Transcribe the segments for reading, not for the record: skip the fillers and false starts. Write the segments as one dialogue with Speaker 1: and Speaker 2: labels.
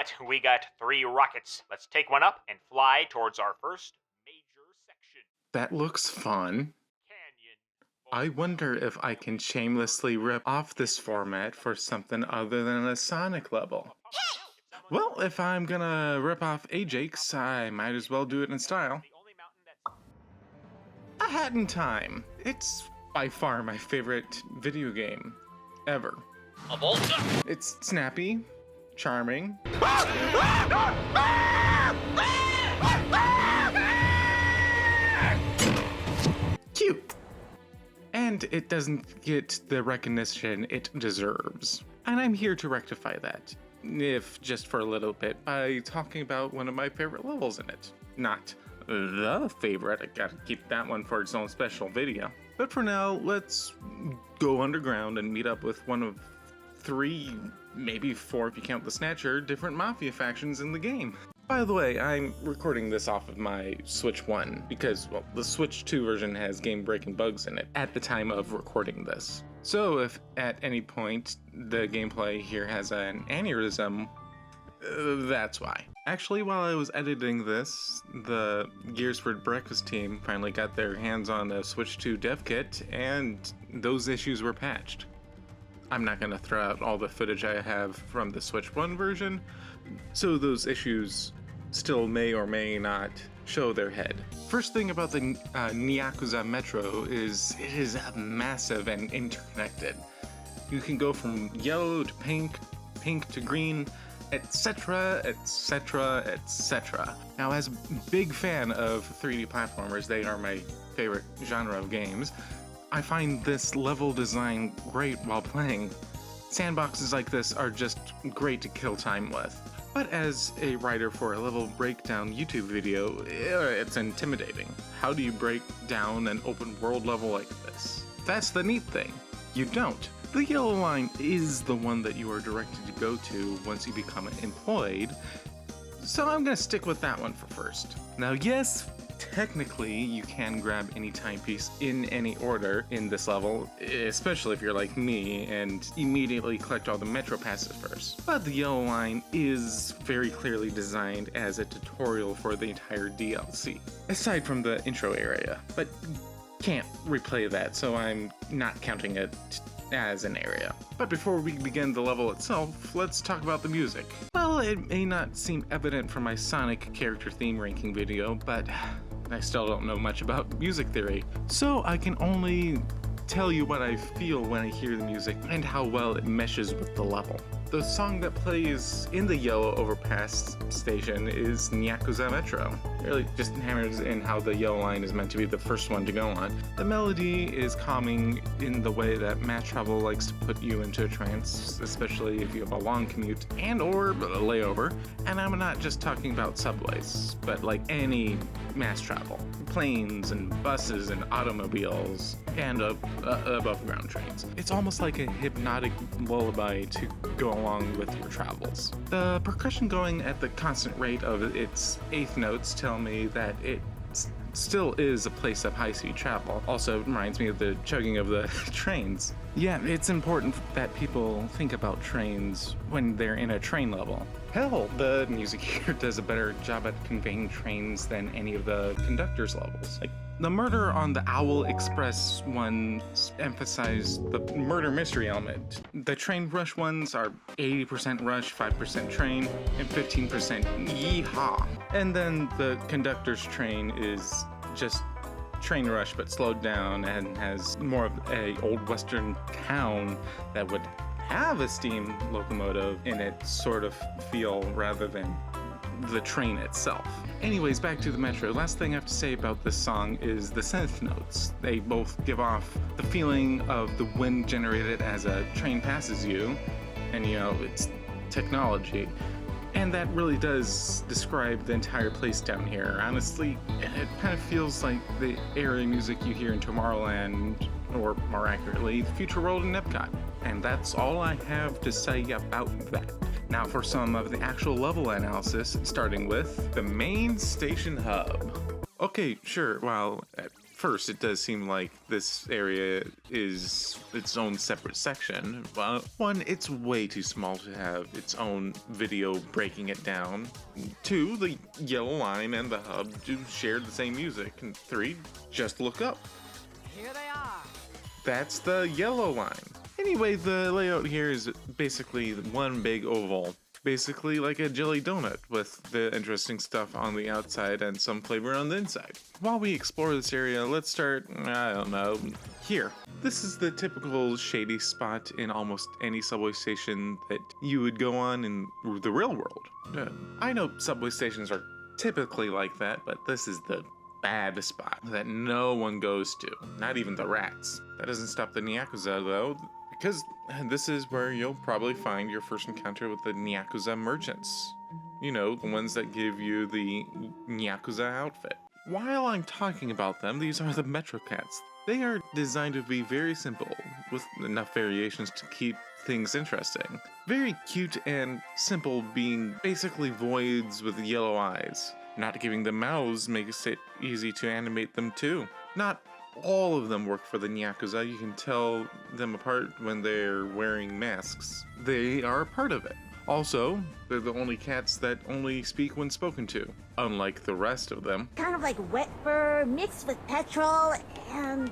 Speaker 1: Alright, we got 3 rockets. Let's take one up and fly towards our first major section.
Speaker 2: That looks fun.
Speaker 1: Canyon.
Speaker 2: I wonder if I can shamelessly rip off this format for something other than a Sonic level. Well, if I'm gonna rip off Ajax, I might as well do it in style. A Hat in Time. It's by far my favorite video game ever.
Speaker 1: A Volta.
Speaker 2: It's snappy, charming, cute, and it doesn't get the recognition it deserves. And I'm here to rectify that, if just for a little bit, by talking about one of my favorite levels in it. Not the favorite, I gotta keep that one for its own special video. But for now, let's go underground and meet up with one of 3, maybe 4 if you count the Snatcher, different Mafia factions in the game. By the way, I'm recording this off of my Switch 1 because, well, the Switch 2 version has game-breaking bugs in it at the time of recording this. So if at any point the gameplay here has an aneurysm, that's why. Actually, while I was editing this, the Gears for Breakfast team finally got their hands on a Switch 2 dev kit, and those issues were patched. I'm not going to throw out all the footage I have from the Switch 1 version, so those issues still may or may not show their head. First thing about the Nyakuza Metro is it is massive and interconnected. You can go from yellow to pink, pink to green, etc, etc, etc. Now, as a big fan of 3D platformers, they are my favorite genre of games, I find this level design great while playing. Sandboxes like this are just great to kill time with. But as a writer for a level breakdown YouTube video, it's intimidating. How do you break down an open world level like this? That's the neat thing. You don't. The yellow line is the one that you are directed to go to once you become employed, so I'm gonna stick with that one for first. Now, yes, technically you can grab any timepiece in any order in this level, especially if you're like me and immediately collect all the Metro passes first. But the yellow line is very clearly designed as a tutorial for the entire DLC, aside from the intro area, but can't replay that, so I'm not counting it as an area. But before we begin the level itself, let's talk about the music. Well, it may not seem evident from my Sonic character theme ranking video, but I still don't know much about music theory, so I can only tell you what I feel when I hear the music and how well it meshes with the level. The song that plays in the Yellow Overpass station is Nyakuza Metro. It really just hammers in how the yellow line is meant to be the first one to go on. The melody is calming in the way that mass travel likes to put you into a trance, especially if you have a long commute and or a layover. And I'm not just talking about subways, but like any mass travel. Planes and buses and automobiles and above ground trains. It's almost like a hypnotic lullaby to go along with your travels. The percussion going at the constant rate of its eighth notes tell me that it still is a place of high-speed travel. Also reminds me of the chugging of the trains. Yeah, it's important that people think about trains when they're in a train level. Hell, the music here does a better job at conveying trains than any of the conductor's levels. Like, the Murder on the Owl Express ones emphasize the murder mystery element. The train rush ones are 80% rush, 5% train, and 15% yeehaw. And then the conductor's train is just train rush but slowed down and has more of a old western town that would have a steam locomotive in its sort of feel rather than the train itself. Anyways, back to the Metro. Last thing I have to say about this song is the synth notes. They both give off the feeling of the wind generated as a train passes you, and you know, it's technology. And that really does describe the entire place down here. Honestly, it kind of feels like the area music you hear in Tomorrowland, or more accurately, the Future World in Epcot. And that's all I have to say about that. Now for some of the actual level analysis, starting with the main station hub. Okay, sure, well, at first, it does seem like this area is its own separate section. Well, one, it's way too small to have its own video breaking it down. Two, the yellow line and the hub do share the same music. And three, just look up.
Speaker 3: Here they are.
Speaker 2: That's the yellow line. Anyway, the layout here is basically one big oval. Basically like a jelly donut with the interesting stuff on the outside and some flavor on the inside. While we explore this area, let's start, I don't know, here. This is the typical shady spot in almost any subway station that you would go on in the real world. I know subway stations are typically like that, but this is the bad spot that no one goes to, not even the rats. That doesn't stop the Nyakuza though, because this is where you'll probably find your first encounter with the Nyakuza merchants. You know, the ones that give you the Nyakuza outfit. While I'm talking about them, these are the Metro Cats. They are designed to be very simple, with enough variations to keep things interesting. Very cute and simple, being basically voids with yellow eyes. Not giving them mouths makes it easy to animate them too. Not all of them work for the Nyakuza. You can tell them apart when they're wearing masks. They are a part of it. Also, they're the only cats that only speak when spoken to, unlike the rest of them.
Speaker 4: Kind of like wet fur mixed with petrol and...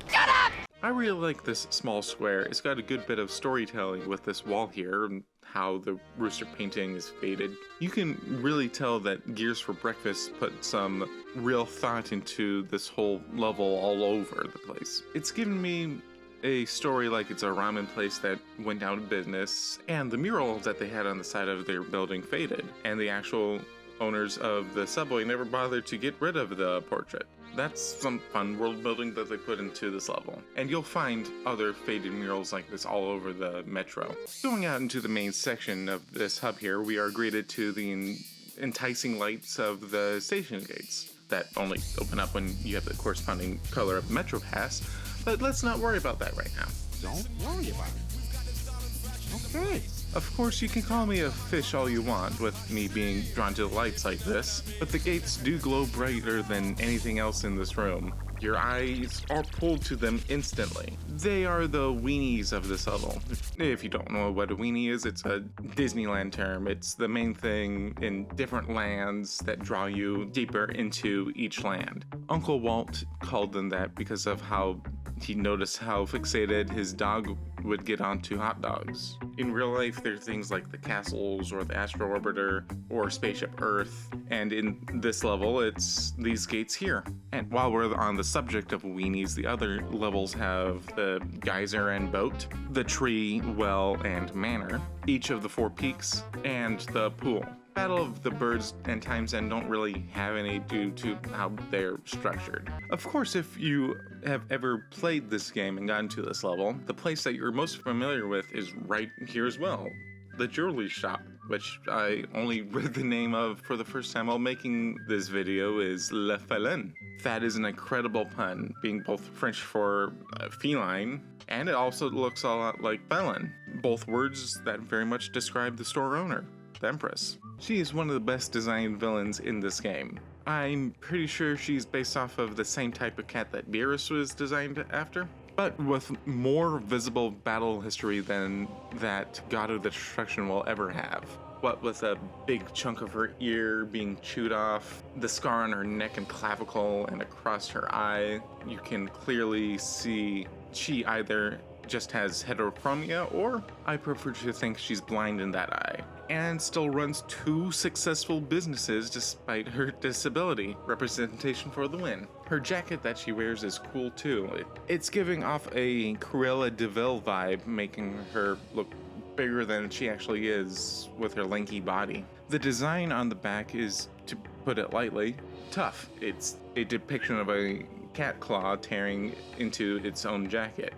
Speaker 4: Shut up!
Speaker 2: I really like this small square. It's got a good bit of storytelling with this wall here and how the rooster painting is faded. You can really tell that Gears for Breakfast put some real thought into this whole level all over the place. It's given me a story like it's a ramen place that went out of business, and the mural that they had on the side of their building faded, and the actual owners of the subway never bothered to get rid of the portrait. That's some fun world building that they put into this level. And you'll find other faded murals like this all over the metro. Going out into the main section of this hub here, we are greeted to the enticing lights of the station gates that only open up when you have the corresponding color of Metro Pass, but let's not worry about that right now.
Speaker 3: Don't worry about it. Okay.
Speaker 2: Of course, you can call me a fish all you want with me being drawn to the lights like this, but the gates do glow brighter than anything else in this room. Your eyes are pulled to them instantly. They are the weenies of this level. If you don't know what a weenie is, it's a Disneyland term. It's the main thing in different lands that draw you deeper into each land. Uncle Walt called them that because of how he noticed how fixated his dog would get onto hot dogs. In real life, there are things like the castles or the Astro Orbiter or Spaceship Earth, and in this level, it's these gates here. And while we're on the subject of weenies, the other levels have the geyser and boat, the tree, well, and manor, each of the 4 peaks, and the pool. Battle of the Birds and Time's End don't really have any due to how they're structured. Of course, if you have ever played this game and gotten to this level, the place that you're most familiar with is right here as well. The jewelry shop, which I only read the name of for the first time while making this video, is Le Felin. That is an incredible pun, being both French for feline, and it also looks a lot like felon, both words that very much describe the store owner, the Empress. She is one of the best designed villains in this game. I'm pretty sure she's based off of the same type of cat that Beerus was designed after, but with more visible battle history than that God of the Destruction will ever have. What with a big chunk of her ear being chewed off, the scar on her neck and clavicle and across her eye, you can clearly see she either just has heterochromia, or I prefer to think she's blind in that eye, and still runs 2 successful businesses despite her disability. Representation for the win. Her jacket that she wears is cool too. It's giving off a Cruella de Vil vibe, making her look bigger than she actually is with her lanky body. The design on the back is, to put it lightly, tough. It's a depiction of a cat claw tearing into its own jacket.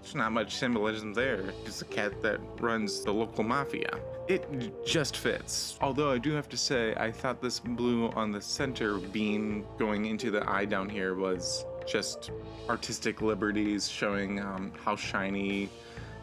Speaker 2: There's not much symbolism there. It's a cat that runs the local mafia. It just fits. Although I do have to say, I thought this blue on the center beam going into the eye down here was just artistic liberties, showing how shiny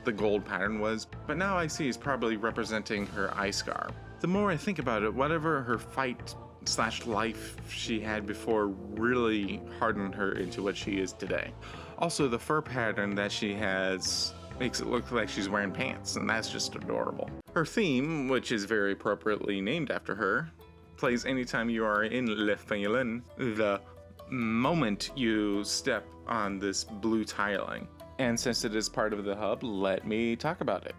Speaker 2: the gold pattern was. But now I see it's probably representing her eye scar. The more I think about it, whatever her fight slash life she had before really hardened her into what she is today. Also, the fur pattern that she has makes it look like she's wearing pants, and that's just adorable. Her theme, which is very appropriately named after her, plays anytime you are in Le Félin, the moment you step on this blue tiling. And since it is part of the hub, let me talk about it.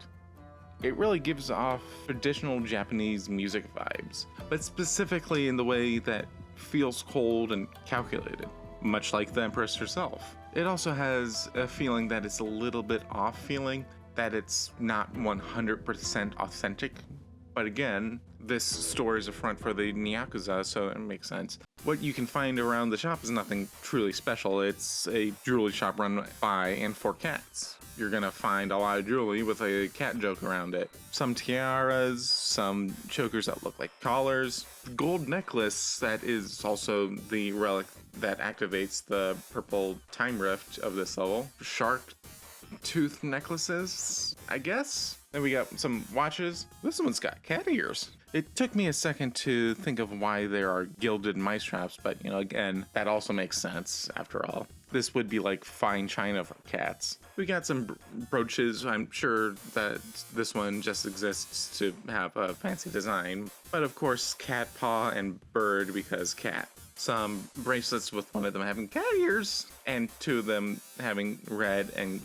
Speaker 2: It really gives off traditional Japanese music vibes, but specifically in the way that feels cold and calculated, much like the Empress herself. It also has a feeling that it's a little bit off feeling, that it's not 100% authentic. But again, this store is a front for the Nyakuza, so it makes sense. What you can find around the shop is nothing truly special. It's a jewelry shop run by and for cats. You're gonna find a lot of jewelry with a cat joke around it. Some tiaras, some chokers that look like collars, gold necklace that is also the relic that activates the purple time rift of this level, shark tooth necklaces, I guess. Then we got some watches. This one's got cat ears. It took me a second to think of why there are gilded mice traps, but again, that also makes sense after all. This would be like fine china for cats. We got some brooches. I'm sure that this one just exists to have a fancy design, but of course cat paw and bird because cat. Some bracelets with one of them having cat ears and two of them having red and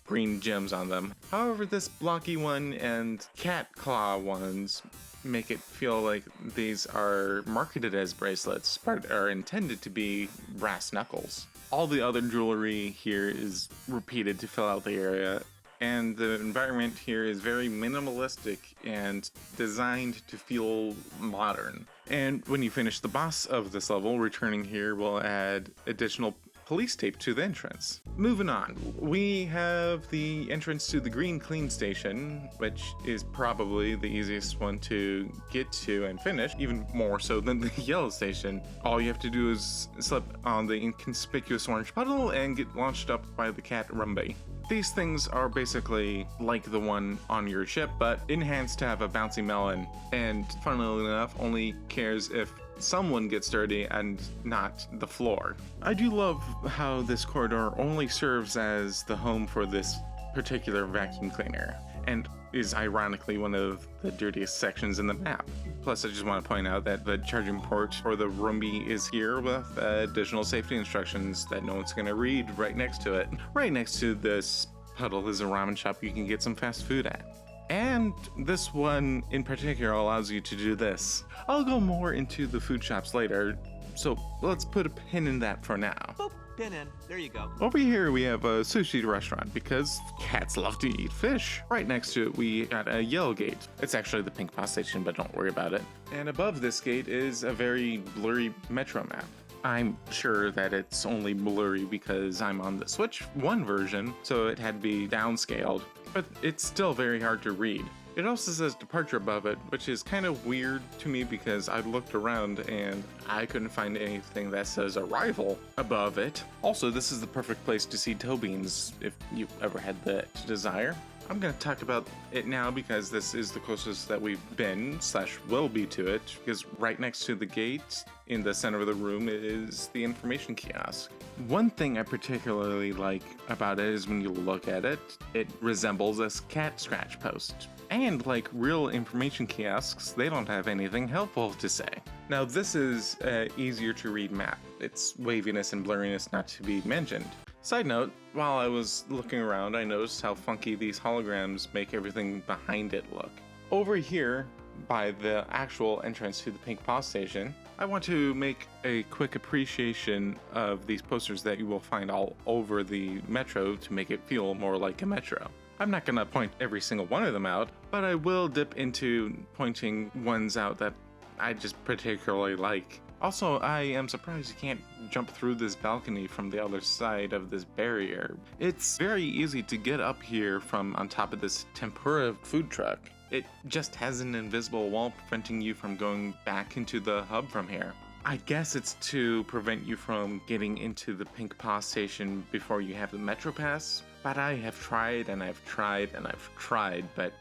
Speaker 2: green gems on them. However, this blocky one and cat claw ones make it feel like these are marketed as bracelets, but are intended to be brass knuckles. All the other jewelry here is repeated to fill out the area, and the environment here is very minimalistic and designed to feel modern. And when you finish the boss of this level, returning here will add additional police tape to the entrance. Moving on, we have the entrance to the Green Clean Station, which is probably the easiest one to get to and finish, even more so than the Yellow Station. All you have to do is slip on the inconspicuous orange puddle and get launched up by the cat Rumby. These things are basically like the one on your ship, but enhanced to have a bouncy melon, and funnily enough, only cares if someone gets dirty and not the floor. I do love how this corridor only serves as the home for this particular vacuum cleaner, and is ironically one of the dirtiest sections in the map. Plus, I just want to point out that the charging port for the Rumby is here with additional safety instructions that no one's going to read right next to it. Right next to this puddle is a ramen shop you can get some fast food at. And this one in particular allows you to do this. I'll go more into the food shops later, so let's put a pin in that for now.
Speaker 5: Boop, pin in. There you go.
Speaker 2: Over here we have a sushi restaurant because cats love to eat fish. Right next to it we got a yellow gate. It's actually the pink bus station, but don't worry about it. And above this gate is a very blurry metro map. I'm sure that it's only blurry because I'm on the Switch 1 version, so it had to be downscaled, but it's still very hard to read. It also says departure above it, which is kind of weird to me because I looked around and I couldn't find anything that says arrival above it. Also, this is the perfect place to see toe beans if you've ever had that desire. I'm going to talk about it now because this is the closest that we've been / will be to it, because right next to the gate in the center of the room is the information kiosk. One thing I particularly like about it is when you look at it, it resembles a cat scratch post. And like real information kiosks, they don't have anything helpful to say. Now this is an easier to read map. Its waviness and blurriness not to be mentioned. Side note, while I was looking around, I noticed how funky these holograms make everything behind it look. Over here, by the actual entrance to the Pink Paw Station, I want to make a quick appreciation of these posters that you will find all over the metro to make it feel more like a metro. I'm not going to point every single one of them out, but I will dip into pointing ones out that I just particularly like. Also, I am surprised you can't jump through this balcony from the other side of this barrier. It's very easy to get up here from on top of this tempura food truck. It just has an invisible wall preventing you from going back into the hub from here. I guess it's to prevent you from getting into the Pink Paw Station before you have the Metro Pass, but I have tried and I've tried and I've tried, but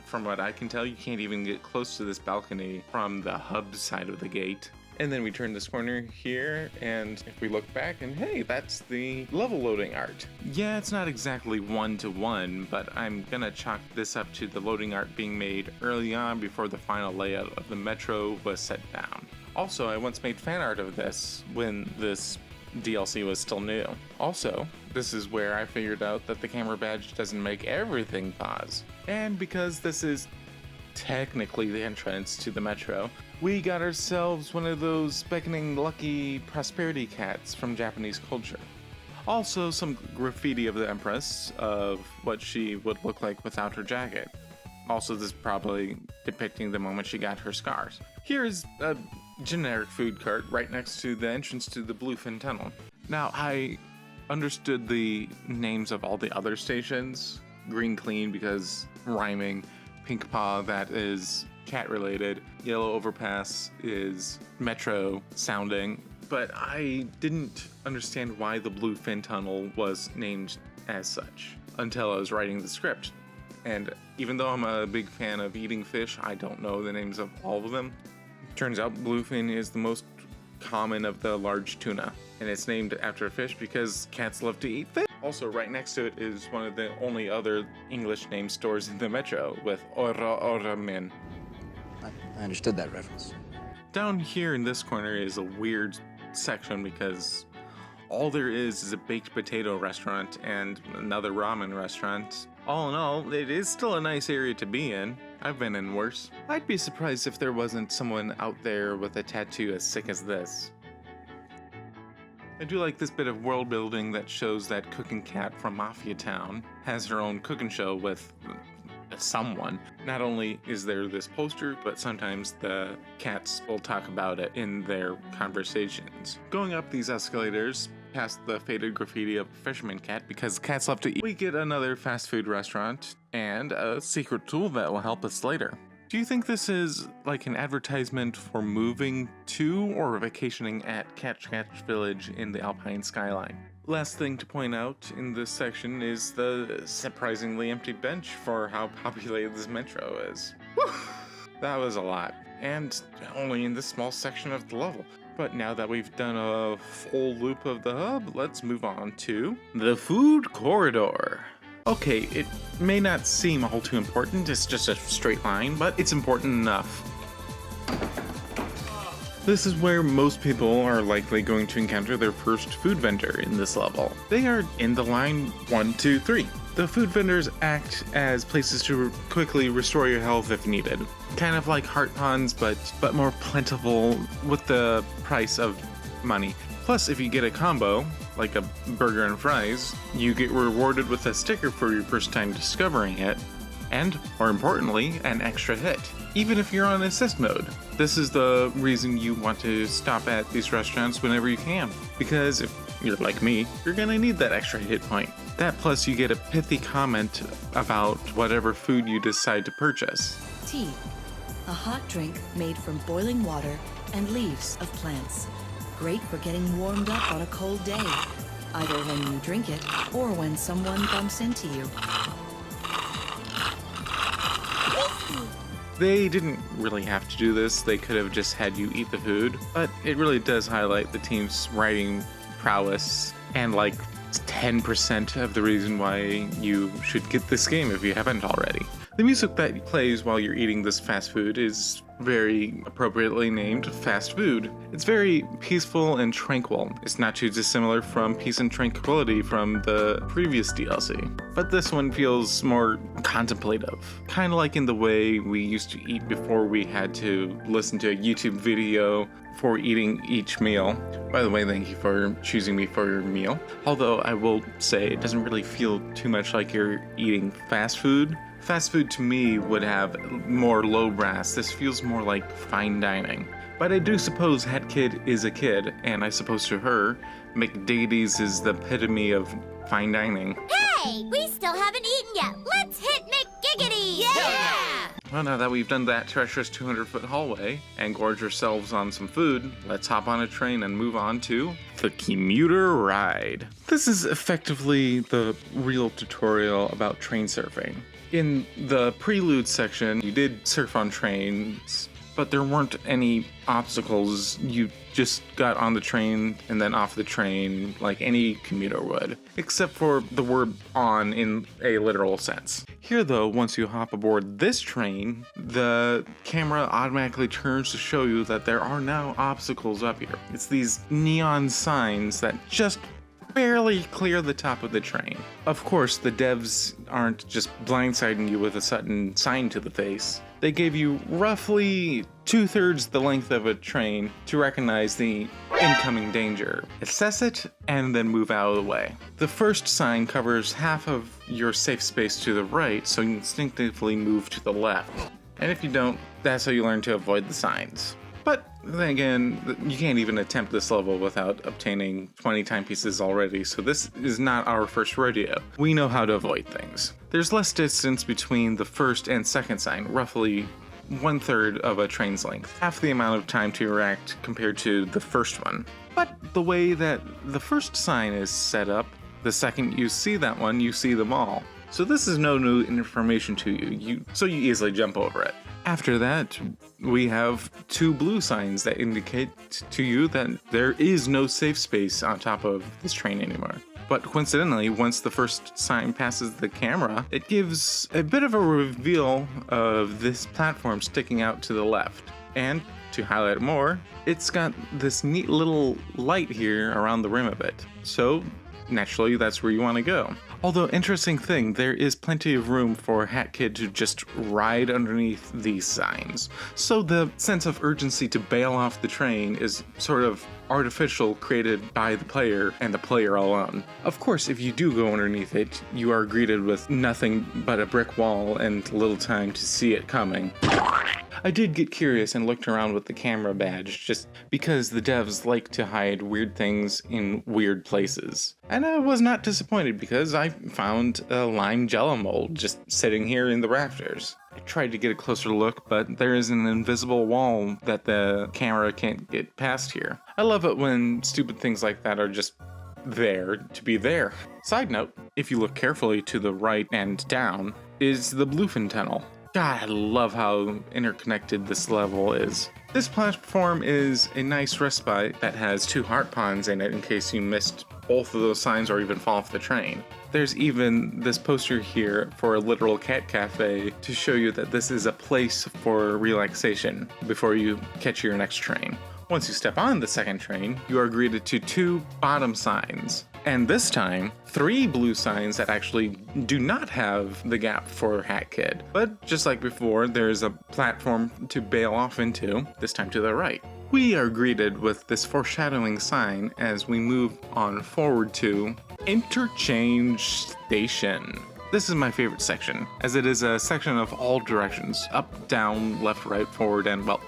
Speaker 2: From what I can tell, you can't even get close to this balcony from the hub side of the gate. And then we turn this corner here, and if we look back, and hey, that's the level loading art. Yeah, it's not exactly one-to-one, but I'm gonna chalk this up to the loading art being made early on before the final layout of the Metro was set down. Also, I once made fan art of this when this DLC was still new. Also, this is where I figured out that the camera badge doesn't make everything pause. And because this is technically the entrance to the Metro, we got ourselves one of those beckoning lucky prosperity cats from Japanese culture. Also, some graffiti of the Empress of what she would look like without her jacket. Also, this is probably depicting the moment she got her scars. Here's a generic food cart right next to the entrance to the Bluefin Tunnel. Now, I understood the names of all the other stations. Green Clean because rhyming, Pink Paw, that is cat related, Yellow Overpass is Metro sounding, but I didn't understand why the Bluefin Tunnel was named as such until I was writing the script. And even though I'm a big fan of eating fish, I don't know the names of all of them. Turns out bluefin is the most common of the large tuna, and it's named after a fish because cats love to eat fish. Also, right next to it is one of the only other English name stores in the Metro with Ora Min.
Speaker 6: I understood that reference.
Speaker 2: Down here in this corner is a weird section because all there is a baked potato restaurant and another ramen restaurant. All in all, it is still a nice area to be in. I've been in worse. I'd be surprised if there wasn't someone out there with a tattoo as sick as this. I do like this bit of world building that shows that Cooking Cat from Mafia Town has her own cooking show with someone. Not only is there this poster, but sometimes the cats will talk about it in their conversations. Going up these escalators, past the faded graffiti of Fisherman Cat because cats love to eat, we get another fast food restaurant and a secret tool that will help us later. Do you think this is like an advertisement for moving to or vacationing at Catch Village in the Alpine skyline? Last thing to point out in this section is the surprisingly empty bench for how populated this metro is. Whew, that was a lot, and only in this small section of the level. But now that we've done a full loop of the hub, let's move on to the food corridor. Okay, it may not seem all too important, it's just a straight line, but it's important enough. This is where most people are likely going to encounter their first food vendor in this level. They are in the line 1, 2, 3. The food vendors act as places to quickly restore your health if needed. Kind of like heart ponds, but more plentiful with the price of money. Plus, if you get a combo, like a burger and fries, you get rewarded with a sticker for your first time discovering it, and, more importantly, an extra hit, even if you're on assist mode. This is the reason you want to stop at these restaurants whenever you can, because if you're like me, you're gonna need that extra hit point. That plus you get a pithy comment about whatever food you decide to purchase.
Speaker 7: Tea, a hot drink made from boiling water and leaves of plants. Great for getting warmed up on a cold day, either when you drink it or when someone bumps into you.
Speaker 2: They didn't really have to do this, they could have just had you eat the food, but it really does highlight the team's writing prowess and like 10% of the reason why you should get this game if you haven't already. The music that plays while you're eating this fast food is very appropriately named fast food. It's very peaceful and tranquil. It's not too dissimilar from Peace and Tranquility from the previous DLC. But this one feels more contemplative. Kind of like in the way we used to eat before we had to listen to a YouTube video for eating each meal. By the way, thank you for choosing me for your meal. Although I will say it doesn't really feel too much like you're eating fast food. Fast food to me would have more low brass. This feels more like fine dining. But I do suppose Hat Kid is a kid, and I suppose to her, McDady's is the epitome of fine dining.
Speaker 4: Hey, we still haven't eaten yet. Let's hit McGiggity! Yeah!
Speaker 2: Well, now that we've done that treacherous 200-foot hallway and gorged ourselves on some food, let's hop on a train and move on to the Commuter Ride. This is effectively the real tutorial about train surfing. In the prelude section, you did surf on trains, but there weren't any obstacles. You just got on the train and then off the train like any commuter would, except for the word on in a literal sense. Here though, once you hop aboard this train, the camera automatically turns to show you that there are now obstacles up here. It's these neon signs that just barely clear the top of the train. Of course, the devs aren't just blindsiding you with a sudden sign to the face. They gave you roughly 2/3 the length of a train to recognize the incoming danger, assess it, and then move out of the way. The first sign covers half of your safe space to the right, so you instinctively move to the left. And if you don't, that's how you learn to avoid the signs. But then again, you can't even attempt this level without obtaining 20 timepieces already, so this is not our first rodeo. We know how to avoid things. There's less distance between the first and second sign, roughly 1/3 of a train's length, half the amount of time to react compared to the first one. But the way that the first sign is set up, the second you see that one, you see them all. So this is no new information to you, so you easily jump over it. After that, we have 2 blue signs that indicate to you that there is no safe space on top of this train anymore. But coincidentally, once the first sign passes the camera, it gives a bit of a reveal of this platform sticking out to the left. And to highlight it more, it's got this neat little light here around the rim of it. So naturally, that's where you want to go. Although, interesting thing, there is plenty of room for Hat Kid to just ride underneath these signs. So the sense of urgency to bail off the train is sort of artificial, created by the player and the player alone. Of course, if you do go underneath it, you are greeted with nothing but a brick wall and little time to see it coming. I did get curious and looked around with the camera badge just because the devs like to hide weird things in weird places. And I was not disappointed because I found a lime jello mold just sitting here in the rafters. I tried to get a closer look, but there is an invisible wall that the camera can't get past here. I love it when stupid things like that are just there to be there. Side note, if you look carefully to the right and down, is the Bluefin Tunnel. God, I love how interconnected this level is. This platform is a nice respite that has 2 heart ponds in it in case you missed both of those signs or even fall off the train. There's even this poster here for a literal cat cafe to show you that this is a place for relaxation before you catch your next train. Once you step on the second train, you are greeted to 2 bottom signs. And this time, 3 blue signs that actually do not have the gap for Hat Kid. But just like before, there's a platform to bail off into, this time to the right. We are greeted with this foreshadowing sign as we move on forward to Interchange Station. This is my favorite section, as it is a section of all directions, up, down, left, right, forward, and well,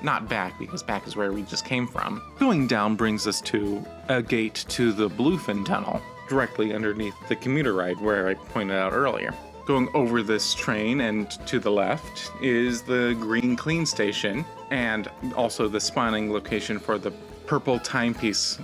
Speaker 2: not back, because back is where we just came from. Going down brings us to a gate to the Bluefin Tunnel, directly underneath the Commuter Ride where I pointed out earlier. Going over this train and to the left is the Green Clean Station, and also the spawning location for the purple timepiece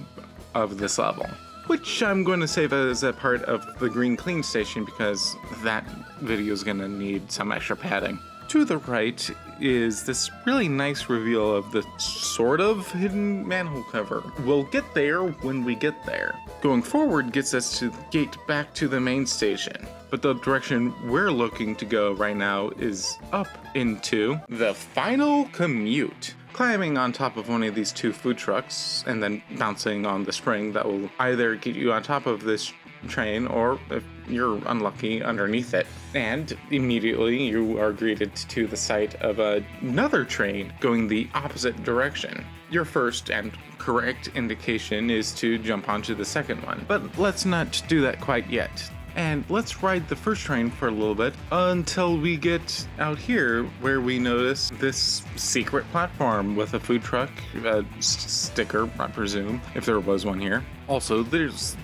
Speaker 2: of this level, which I'm going to save as a part of the Green Clean Station because that video is going to need some extra padding. To the right is this really nice reveal of the sort of hidden manhole cover. We'll get there when we get there. Going forward gets us to the gate back to the main station, but the direction we're looking to go right now is up into the Final Commute. Climbing on top of one of these 2 food trucks and then bouncing on the spring that will either get you on top of this train or, if you're unlucky, underneath it. And immediately you are greeted to the sight of another train going the opposite direction. Your first and correct indication is to jump onto the second one, but let's not do that quite yet. And let's ride the first train for a little bit until we get out here where we notice this secret platform with a food truck, a sticker, I presume, if there was one here. Also, there's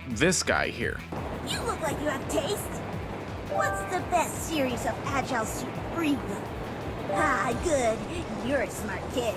Speaker 2: this guy here.
Speaker 4: You look like you have taste. What's the best series of Agile Supreme? Ah, good. You're a smart kid.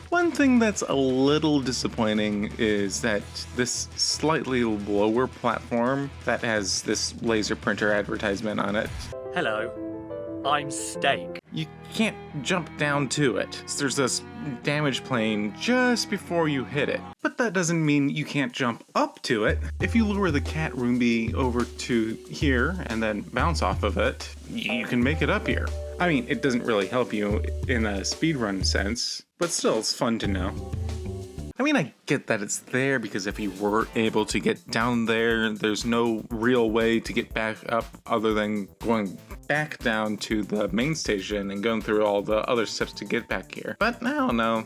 Speaker 2: One thing that's a little disappointing is that this slightly lower platform that has this laser printer advertisement on it
Speaker 8: Hello, I'm Steak.
Speaker 2: You can't jump down to it. There's this damage plane just before you hit it. But that doesn't mean you can't jump up to it. If you lure the cat Roomby over to here and then bounce off of it, you can make it up here. I mean, it doesn't really help you in a speedrun sense, but still, it's fun to know. I mean, I get that it's there because if you were able to get down there, there's no real way to get back up other than going back down to the main station and going through all the other steps to get back here. But I don't know.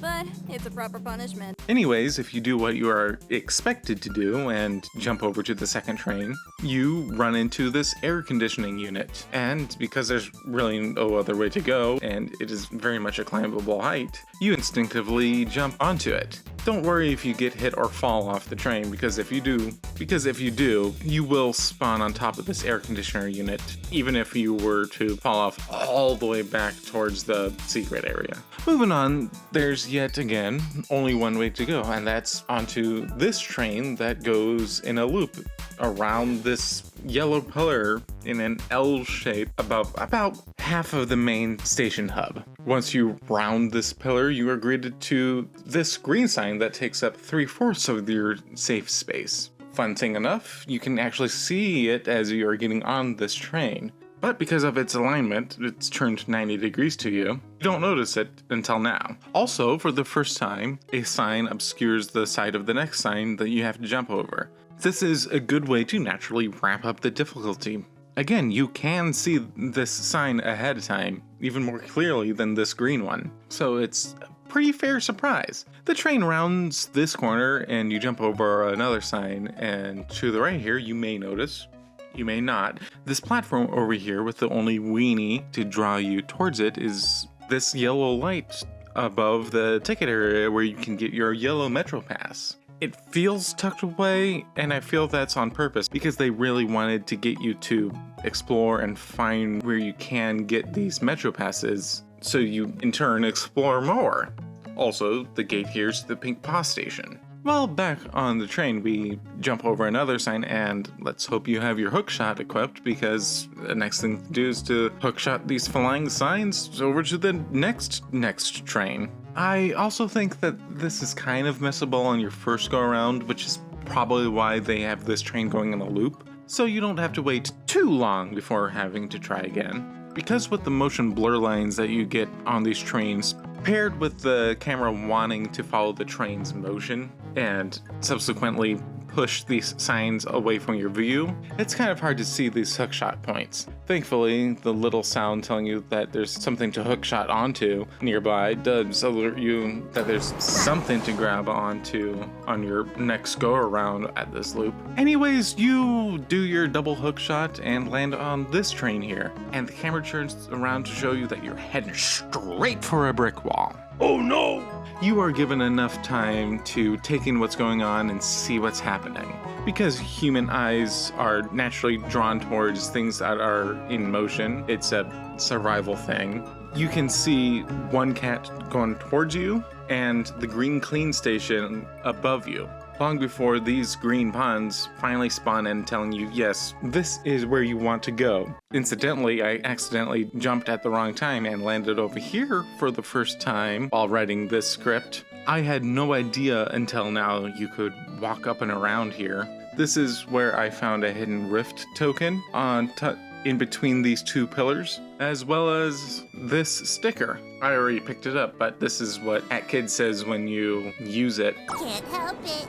Speaker 9: But it's a proper punishment.
Speaker 2: Anyways, if you do what you are expected to do and jump over to the second train, you run into this air conditioning unit. And because there's really no other way to go, and it is very much a climbable height, you instinctively jump onto it. Don't worry if you get hit or fall off the train, because if you do, you will spawn on top of this air conditioner unit, even if you were to fall off all the way back towards the secret area. Moving on, there's yet again only one way to go, and that's onto this train that goes in a loop around this yellow pillar in an L shape above about half of the main station hub. Once you round this pillar, you are greeted to this green sign that takes up 3/4 of your safe space. Fun thing enough, you can actually see it as you are getting on this train. But because of its alignment, it's turned 90 degrees to you. You don't notice it until now. Also, for the first time, a sign obscures the side of the next sign that you have to jump over. This is a good way to naturally ramp up the difficulty. Again, you can see this sign ahead of time, even more clearly than this green one. So it's a pretty fair surprise. The train rounds this corner and you jump over another sign, and to the right here you may notice, you may not, this platform over here with the only weenie to draw you towards it is this yellow light above the ticket area where you can get your Yellow Metro pass. It feels tucked away, and I feel that's on purpose because they really wanted to get you to explore and find where you can get these Metro passes so you in turn explore more. Also, the gate here is the Pink Paw Station. Well, back on the train, we jump over another sign, and let's hope you have your hookshot equipped, because the next thing to do is to hookshot these flying signs over to the next train. I also think that this is kind of missable on your first go around, which is probably why they have this train going in a loop, so you don't have to wait too long before having to try again. Because with the motion blur lines that you get on these trains, paired with the camera wanting to follow the train's motion and subsequently push these signs away from your view, it's kind of hard to see these hookshot points. Thankfully, the little sound telling you that there's something to hookshot onto nearby does alert you that there's something to grab onto on your next go around at this loop. Anyways, you do your double hookshot and land on this train here, and the camera turns around to show you that you're heading straight for a brick wall. Oh no! You are given enough time to take in what's going on and see what's happening. Because human eyes are naturally drawn towards things that are in motion, it's a survival thing. You can see one cat going towards you and the green clean station above you. Long before these green ponds finally spawn in telling you, yes, this is where you want to go. Incidentally, I accidentally jumped at the wrong time and landed over here for the first time while writing this script. I had no idea until now you could walk up and around here. This is where I found a hidden rift token in between these two pillars, as well as this sticker. I already picked it up, but this is what AtKid says when you use it.
Speaker 4: Can't help it.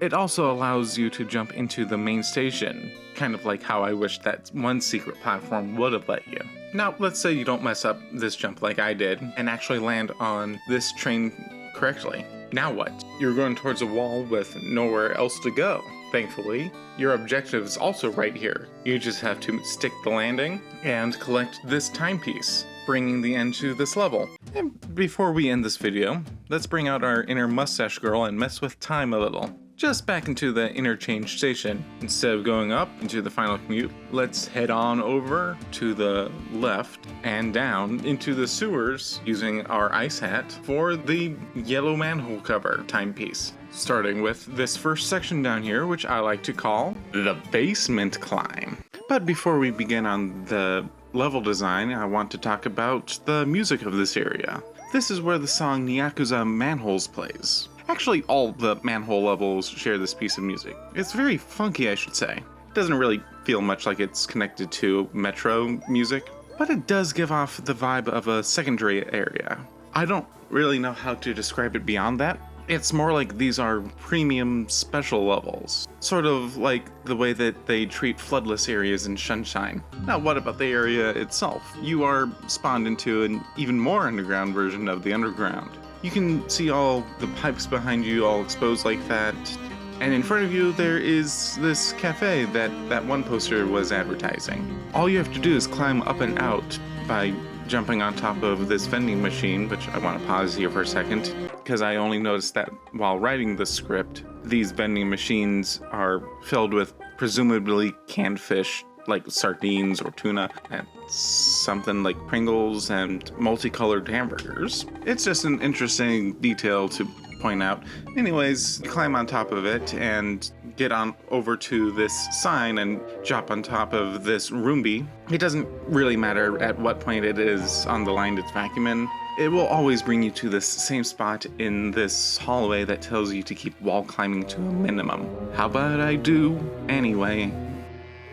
Speaker 2: It also allows you to jump into the main station, kind of like how I wish that one secret platform would have let you. Now, let's say you don't mess up this jump like I did, and actually land on this train correctly. Now what? You're going towards a wall with nowhere else to go. Thankfully, your objective is also right here. You just have to stick the landing and collect this timepiece, bringing the end to this level. And before we end this video, let's bring out our inner mustache girl and mess with time a little. Just back into the Interchange Station. Instead of going up into the Final Commute, let's head on over to the left and down into the sewers using our ice hat for the yellow manhole cover timepiece. Starting with this first section down here, which I like to call the basement climb. But before we begin on the level design, I want to talk about the music of this area. This is where the song Nyakuza Manholes plays. Actually, all the manhole levels share this piece of music. It's very funky, I should say. It doesn't really feel much like it's connected to Metro music, but it does give off the vibe of a secondary area. I don't really know how to describe it beyond that. It's more like these are premium special levels, sort of like the way that they treat floodless areas in Sunshine. Now, what about the area itself? You are spawned into an even more underground version of the underground. You can see all the pipes behind you all exposed like that, and in front of you there is this cafe that one poster was advertising. All you have to do is climb up and out by jumping on top of this vending machine, which I want to pause here for a second, because I only noticed that while writing the script, these vending machines are filled with presumably canned fish, like sardines or tuna, and something like Pringles and multicolored hamburgers. It's just an interesting detail to point out. Anyways, you climb on top of it and get on over to this sign and jump on top of this roomie. It doesn't really matter at what point it is on the line it's vacuuming. It will always bring you to this same spot in this hallway that tells you to keep wall climbing to a minimum. How about I do anyway?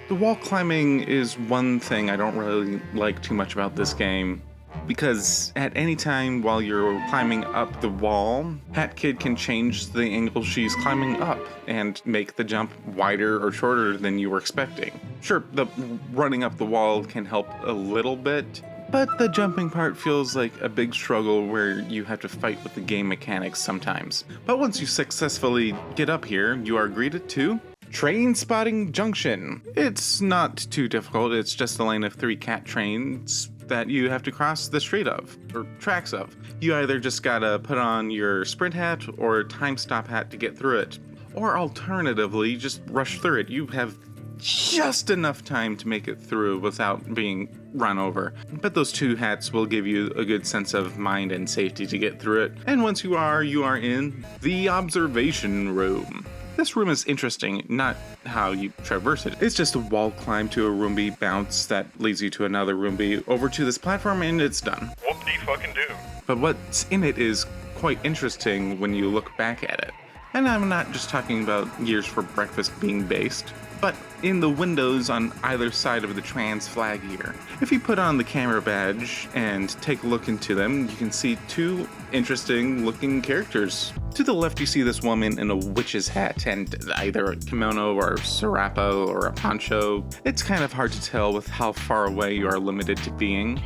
Speaker 2: The wall climbing is one thing I don't really like too much about this game, because at any time while you're climbing up the wall, Hat Kid can change the angle she's climbing up and make the jump wider or shorter than you were expecting. Sure, the running up the wall can help a little bit, but the jumping part feels like a big struggle where you have to fight with the game mechanics sometimes. But once you successfully get up here, you are greeted to Trainspotting Junction. It's not too difficult, it's just a lane of 3 cat trains that you have to cross the street of, or tracks of. You either just gotta put on your sprint hat or time stop hat to get through it, or alternatively, just rush through it. You have just enough time to make it through without being run over. But those 2 hats will give you a good sense of mind and safety to get through it. And once you are in the observation room. This room is interesting, not how you traverse it. It's just a wall climb to a roomie bounce that leads you to another roomie over to this platform, and it's done.
Speaker 1: Whoop-de-fucking-do.
Speaker 2: But what's in it is quite interesting when you look back at it. And I'm not just talking about Years for Breakfast being based, but in the windows on either side of the trans flag here. If you put on the camera badge and take a look into them, you can see 2 interesting looking characters. To the left you see this woman in a witch's hat and either a kimono or a serapo or a poncho. It's kind of hard to tell with how far away you are limited to being.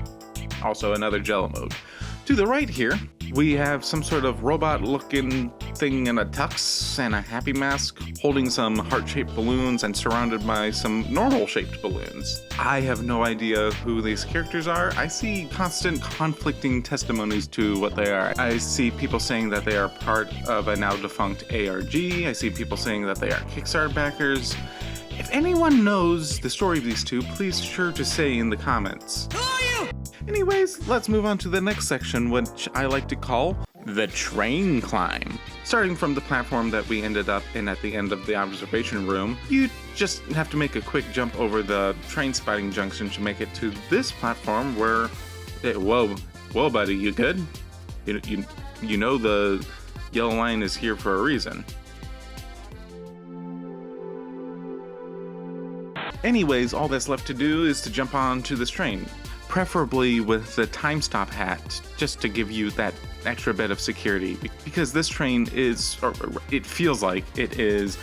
Speaker 2: Also another Jello mode. To the right here, we have some sort of robot-looking thing in a tux and a happy mask, holding some heart-shaped balloons and surrounded by some normal-shaped balloons. I have no idea who these characters are. I see constant conflicting testimonies to what they are. I see people saying that they are part of a now-defunct ARG. I see people saying that they are Kickstarter backers. If anyone knows the story of these 2, please be sure to say in the comments. Anyways, let's move on to the next section, which I like to call the train climb. Starting from the platform that we ended up in at the end of the observation room, you just have to make a quick jump over the Trainspotting Junction to make it to this platform where... Whoa, buddy, you good? You know the yellow line is here for a reason. Anyways, all that's left to do is to jump onto this train. Preferably with the time stop hat, just to give you that extra bit of security, because this train is, or it feels like it is,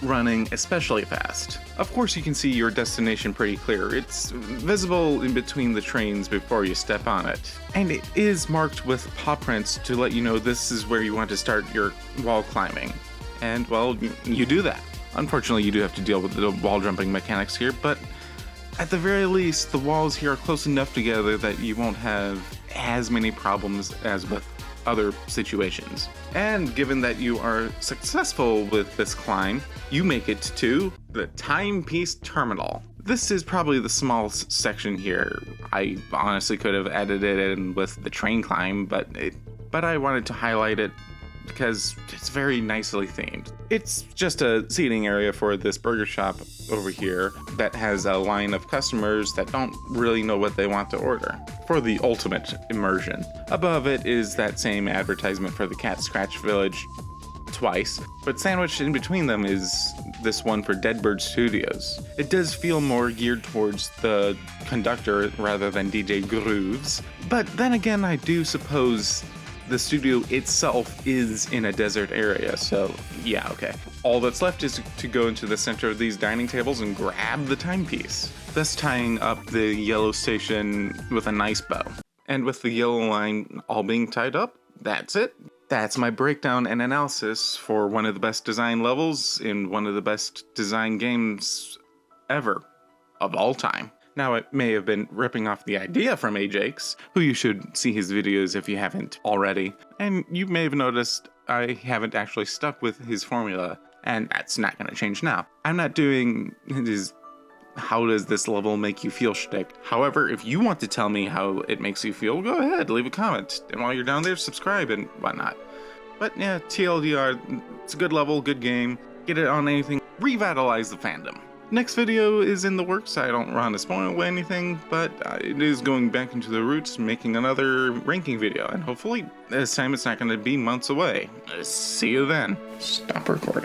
Speaker 2: running especially fast. Of course you can see your destination pretty clear. It's visible in between the trains before you step on it. And it is marked with paw prints to let you know this is where you want to start your wall climbing. And well, you do that. Unfortunately, you do have to deal with the wall jumping mechanics here, but at the very least, the walls here are close enough together that you won't have as many problems as with other situations. And given that you are successful with this climb, you make it to the Timepiece Terminal. This is probably the smallest section here. I honestly could have added it in with the train climb, but I wanted to highlight it because it's very nicely themed. It's just a seating area for this burger shop over here that has a line of customers that don't really know what they want to order for the ultimate immersion. Above it is that same advertisement for the Cat Scratch Village twice, but sandwiched in between them is this one for Deadbird Studios. It does feel more geared towards the conductor rather than DJ Grooves, but then again, I do suppose the studio itself is in a desert area, so yeah, okay. All that's left is to go into the center of these dining tables and grab the timepiece, thus tying up the yellow station with a nice bow. And with the yellow line all being tied up, that's it. That's my breakdown and analysis for one of the best design levels in one of the best design games ever, of all time. Now, it may have been ripping off the idea from Ajax, who you should see his videos if you haven't already, and you may have noticed I haven't actually stuck with his formula, and that's not going to change now. I'm not doing his how does this level make you feel shtick. However, if you want to tell me how it makes you feel, go ahead, leave a comment, and while you're down there, subscribe and whatnot. But yeah, TLDR, it's a good level, good game, get it on anything, revitalize the fandom. Next video is in the works. I don't want to spoil anything, but it is going back into the roots, making another ranking video, and hopefully this time it's not going to be months away. See you then. Stop recording.